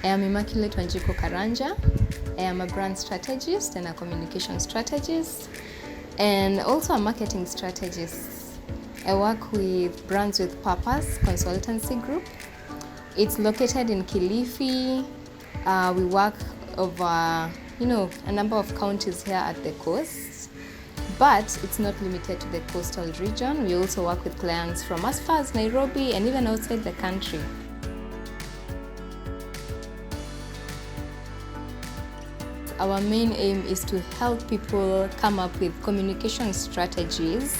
I am Immaculate Wanjiko Karanja. I am a brand strategist and a communication strategist, and also a marketing strategist. I work with Brands with Purpose Consultancy Group. It's located in Kilifi. We work over, a number of counties here at the coast, but it's not limited to the coastal region. We also work with clients from as far as Nairobi and even outside the country. Our main aim is to help people come up with communication strategies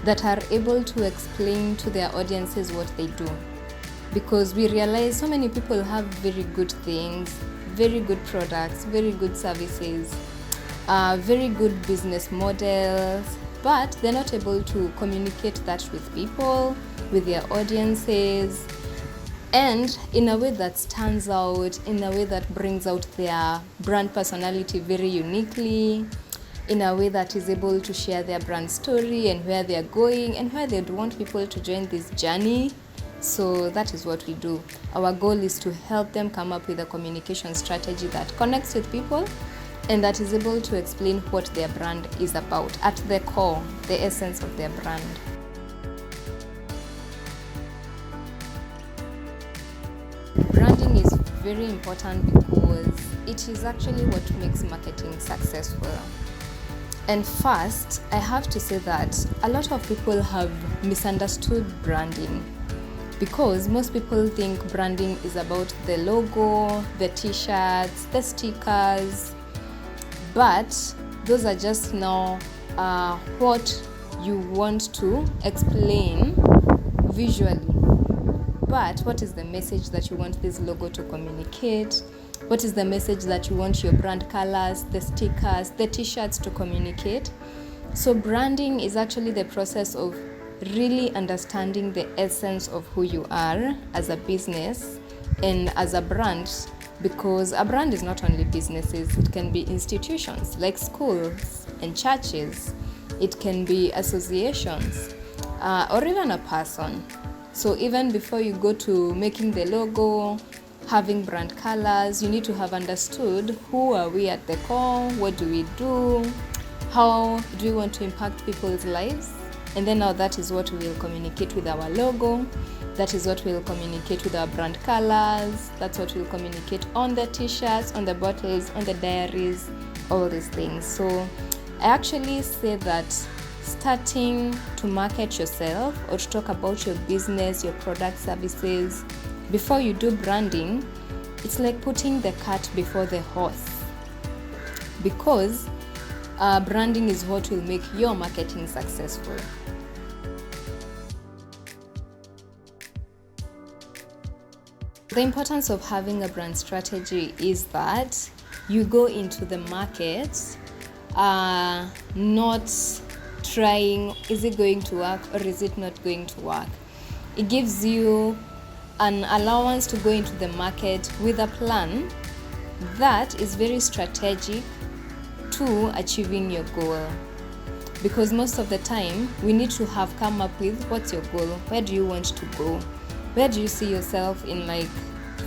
that are able to explain to their audiences what they do. Because we realize so many people have very good things, very good products, very good services, very good business models, but they're not able to communicate that with people, with their audiences, and in a way that stands out, in a way that brings out their brand personality very uniquely, in a way that is able to share their brand story and where they're going and where they'd want people to join this journey. So that is what we do. Our goal is to help them come up with a communication strategy that connects with people and that is able to explain what their brand is about at the core, the essence of their brand. Branding is very important because it is actually what makes marketing successful. And first, I have to say that a lot of people have misunderstood branding, because most people think branding is about the logo, the t-shirts, the stickers, but those are just now what you want to explain visually. But what is the message that you want this logo to communicate? What is the message that you want your brand colors, the stickers, the t-shirts to communicate? So branding is actually the process of really understanding the essence of who you are as a business and as a brand, because a brand is not only businesses, it can be institutions like schools and churches, it can be associations, or even a person. So even before you go to making the logo, having brand colors, you need to have understood who are we at the core, what do we do, how do we want to impact people's lives, and then now that is what we will communicate with our logo, that is what we will communicate with our brand colors, that's what we'll communicate on the t-shirts, on the bottles, on the diaries, all these things. So I actually say that starting to market yourself or to talk about your business, your product, services, before you do branding, it's like putting the cart before the horse, because branding is what will make your marketing successful. The importance of having a brand strategy is that you go into the market not trying, is it going to work or is it not going to work? It gives you an allowance to go into the market with a plan that is very strategic to achieving your goal. Because most of the time, we need to have come up with what's your goal, where do you want to go, where do you see yourself in like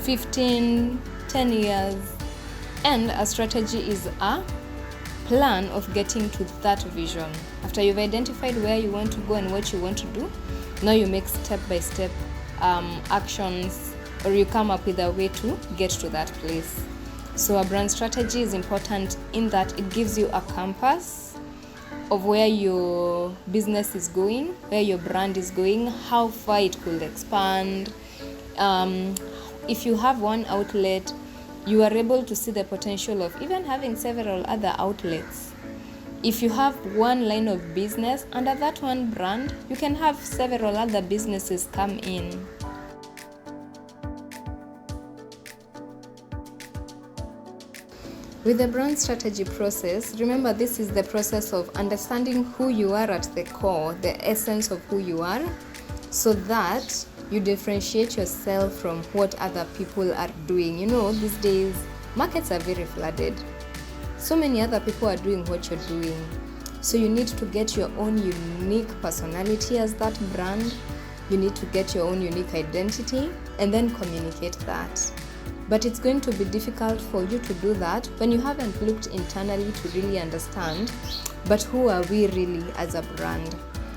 15, 10 years, and a strategy is a plan of getting to that vision. After you've identified where you want to go and what you want to do, now you make step-by-step actions, or you come up with a way to get to that place. So a brand strategy is important in that it gives you a compass of where your business is going, where your brand is going, how far it could expand. If you have one outlet, you are able to see the potential of even having several other outlets. If you have one line of business, under that one brand, you can have several other businesses come in. With the brand strategy process, remember this is the process of understanding who you are at the core, the essence of who you are, so that you differentiate yourself from what other people are doing. These days, markets are very flooded. So many other people are doing what you're doing. So you need to get your own unique personality as that brand. You need to get your own unique identity and then communicate that. But it's going to be difficult for you to do that when you haven't looked internally to really understand, but who are we really as a brand?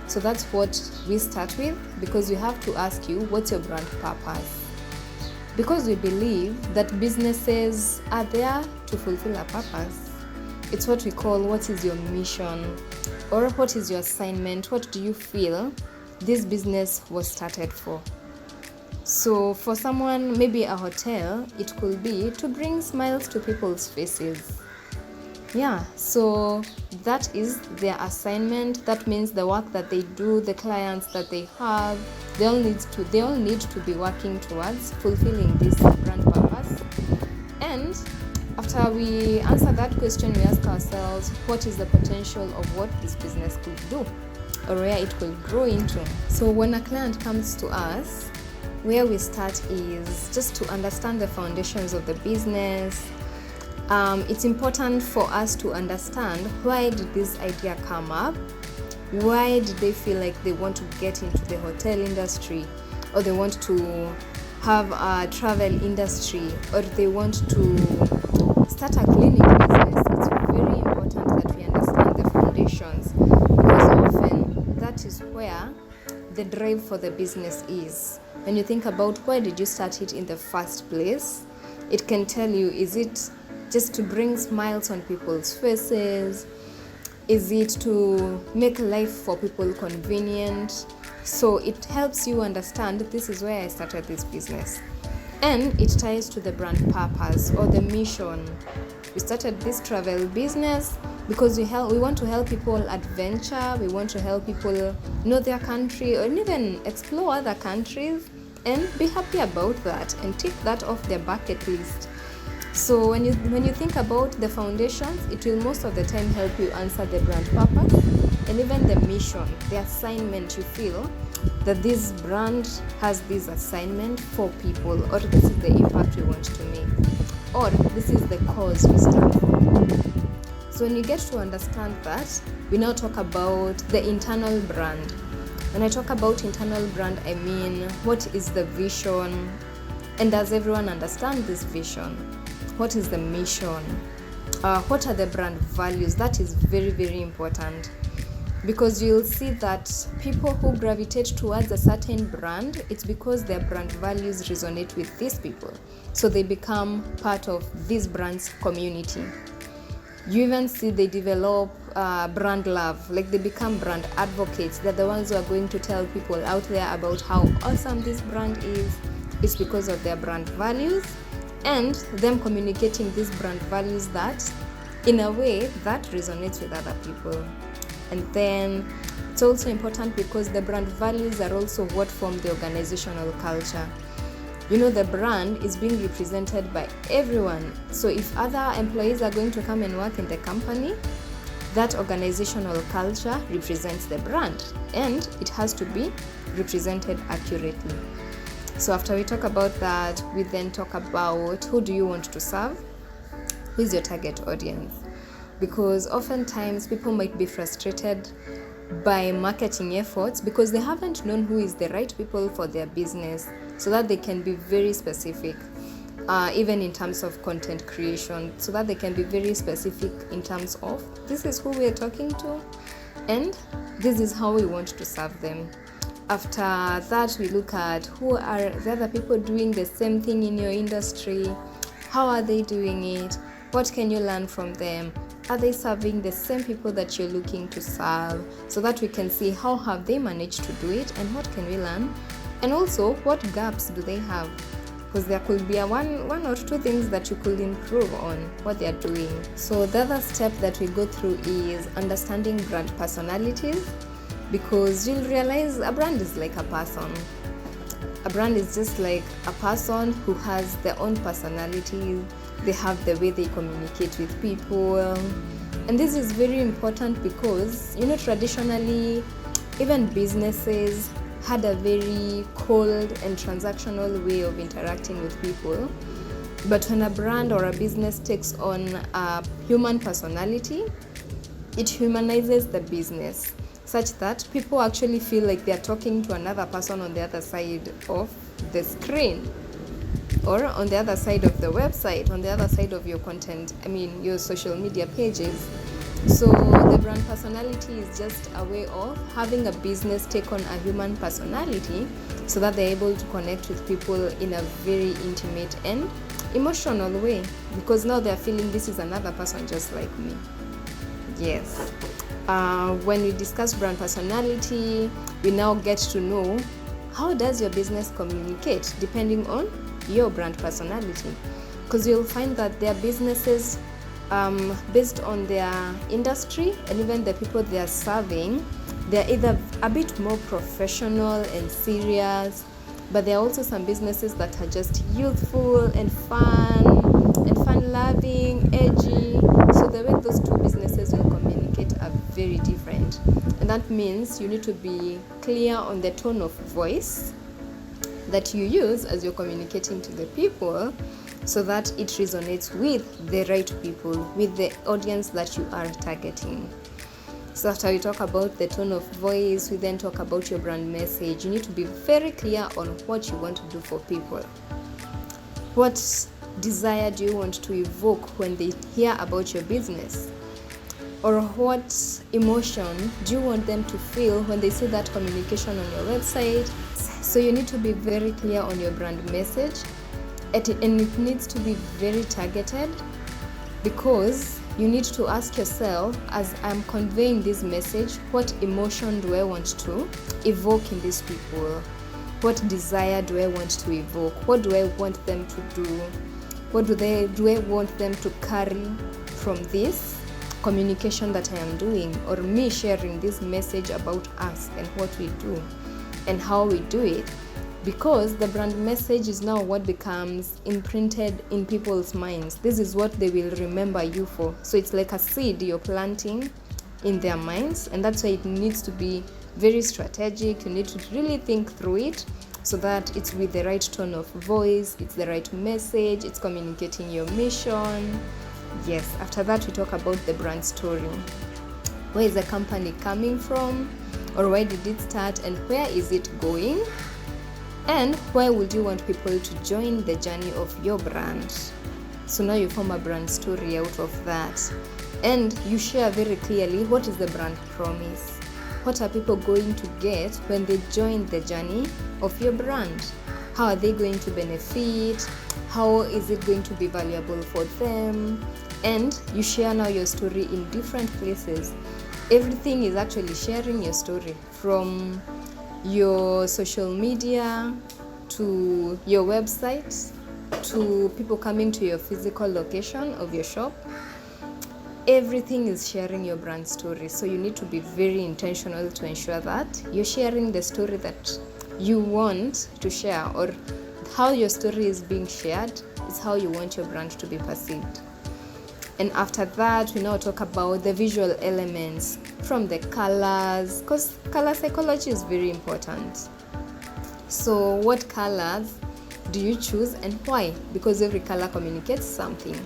So that's what we start with, because you have to ask you, what's your brand purpose? Because we believe that businesses are there to fulfill a purpose. It's what we call, what is your mission? Or what is your assignment? What do you feel this business was started for? So for someone, maybe a hotel, it could be to bring smiles to people's faces. Yeah, so that is their assignment. That means the work that they do, the clients that they have, they all need to be working towards fulfilling this brand purpose. And after we answer that question, we ask ourselves, what is the potential of what this business could do, or where it could grow into? So when a client comes to us, where we start is just to understand the foundations of the business. It's important for us to understand, why did this idea come up? Why did they feel like they want to get into the hotel industry, or they want to have a travel industry, or they want to start a clinic business? It's very important that we understand the foundations, because often that is where the drive for the business is. When you think about, why did you start it in the first place, it can tell you, is it just to bring smiles on people's faces? Is it to make life for people convenient? So it helps you understand, this is where I started this business. And it ties to the brand purpose or the mission. We started this travel business because we want to help people adventure. We want to help people know their country, or even explore other countries, and be happy about that and tick that off their bucket list. So when you think about the foundations, it will most of the time help you answer the brand purpose and even the mission, the assignment. You feel that this brand has this assignment for people, or this is the impact we want to make, or this is the cause we stand for. So when you get to understand that, we now talk about the internal brand. When I talk about internal brand, I mean, what is the vision? And does everyone understand this vision? What is the mission? What are the brand values? That is very, very important, because you'll see that people who gravitate towards a certain brand, it's because their brand values resonate with these people. So they become part of this brand's community. You even see they develop brand love, like they become brand advocates. They're the ones who are going to tell people out there about how awesome this brand is. It's because of their brand values, and them communicating these brand values that in a way that resonates with other people. And then it's also important because the brand values are also what form the organizational culture. You know, the brand is being represented by everyone. So if other employees are going to come and work in the company, that organizational culture represents the brand, and it has to be represented accurately. So after we talk about that, we then talk about, who do you want to serve? Who is your target audience? Because oftentimes people might be frustrated by marketing efforts because they haven't known who is the right people for their business, so that they can be very specific, even in terms of content creation, so that they can be very specific in terms of, this is who we are talking to, and this is how we want to serve them. After that, we look at, who are the other people doing the same thing in your industry? How are they doing it? What can you learn from them? Are they serving the same people that you're looking to serve? So that we can see, how have they managed to do it, and what can we learn? And also, what gaps do they have? Because there could be one or two things that you could improve on what they're doing. So the other step that we go through is understanding brand personalities, because you'll realize a brand is like a person. A brand is just like a person who has their own personality. They have the way they communicate with people. And this is very important because, you know, traditionally, even businesses had a very cold and transactional way of interacting with people. But when a brand or a business takes on a human personality, it humanizes the business, such that people actually feel like they're talking to another person on the other side of the screen. or on the other side of the website, on the other side of your content, your social media pages. So the brand personality is just a way of having a business take on a human personality so that they're able to connect with people in a very intimate and emotional way, because now they're feeling this is another person just like me. Yes. When we discuss brand personality, we now get to know how does your business communicate depending on your brand personality, because you'll find that their businesses, based on their industry and even the people they are serving, they're either a bit more professional and serious, but there are also some businesses that are just youthful and fun-loving, edgy. So the way those two businesses will communicate are very different, and that means you need to be clear on the tone of voice that you use as you're communicating to the people, so that it resonates with the right people, with the audience that you are targeting. So after we talk about the tone of voice, we then talk about your brand message. You need to be very clear on what you want to do for people. What desire do you want to evoke when they hear about your business? Or what emotion do you want them to feel when they see that communication on your website? So you need to be very clear on your brand message, and it needs to be very targeted, because you need to ask yourself, as I'm conveying this message, what emotion do I want to evoke in these people? What desire do I want to evoke? What do I want them to do? What do I want them to carry from this communication that I am doing, or me sharing this message about us and what we do and how we do it? Because the brand message is now what becomes imprinted in people's minds. This is what they will remember you for. So it's like a seed you're planting in their minds, and that's why it needs to be very strategic. You need to really think through it so that it's with the right tone of voice, it's the right message, it's communicating your mission. Yes, after that we talk about the brand story. Where is the company coming from, or why did it start, and where is it going? And why would you want people to join the journey of your brand? So now you form a brand story out of that. And you share very clearly what is the brand promise. What are people going to get when they join the journey of your brand? How are they going to benefit? How is it going to be valuable for them? And you share now your story in different places. Everything is actually sharing your story, from your social media to your website to people coming to your physical location of your shop. Everything is sharing your brand story. So you need to be very intentional to ensure that you're sharing the story that you want to share, or how your story is being shared is how you want your brand to be perceived. And after that, we now talk about the visual elements, from the colors, because color psychology is very important. So what colors do you choose and why? Because every color communicates something.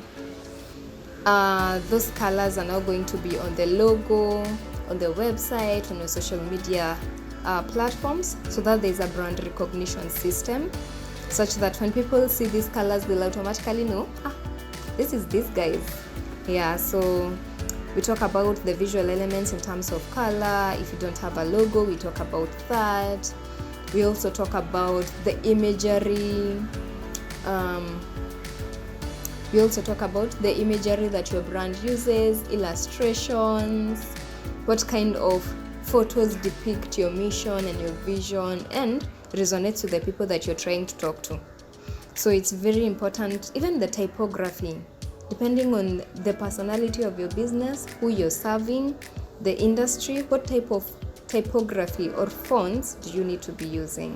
Those colors are now going to be on the logo, on the website, on your social media platforms, so that there's a brand recognition system, such that when people see these colors, they'll automatically know, this is this guys. Yeah, so we talk about the visual elements in terms of color. If you don't have a logo, we talk about that. We also talk about the imagery. We also talk about the imagery that your brand uses, illustrations, what kind of photos depict your mission and your vision and resonates with the people that you're trying to talk to. So it's very important, even the typography. Depending on the personality of your business, who you're serving, the industry, what type of typography or fonts do you need to be using?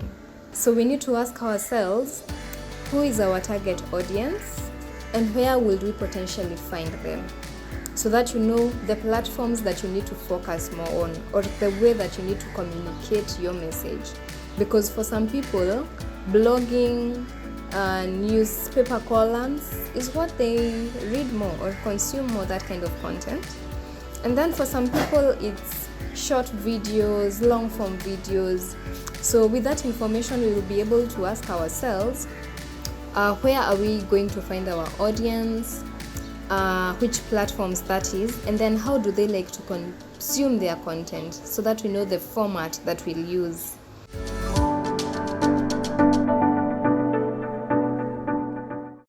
So we need to ask ourselves, who is our target audience and where will we potentially find them? So that you know the platforms that you need to focus more on, or the way that you need to communicate your message. Because for some people, blogging, newspaper columns is what they read more or consume more, that kind of content. And then for some people it's short videos, long form videos. So with that information we will be able to ask ourselves, where are we going to find our audience, which platforms that is, and then how do they like to consume their content, so that we know the format that we'll use.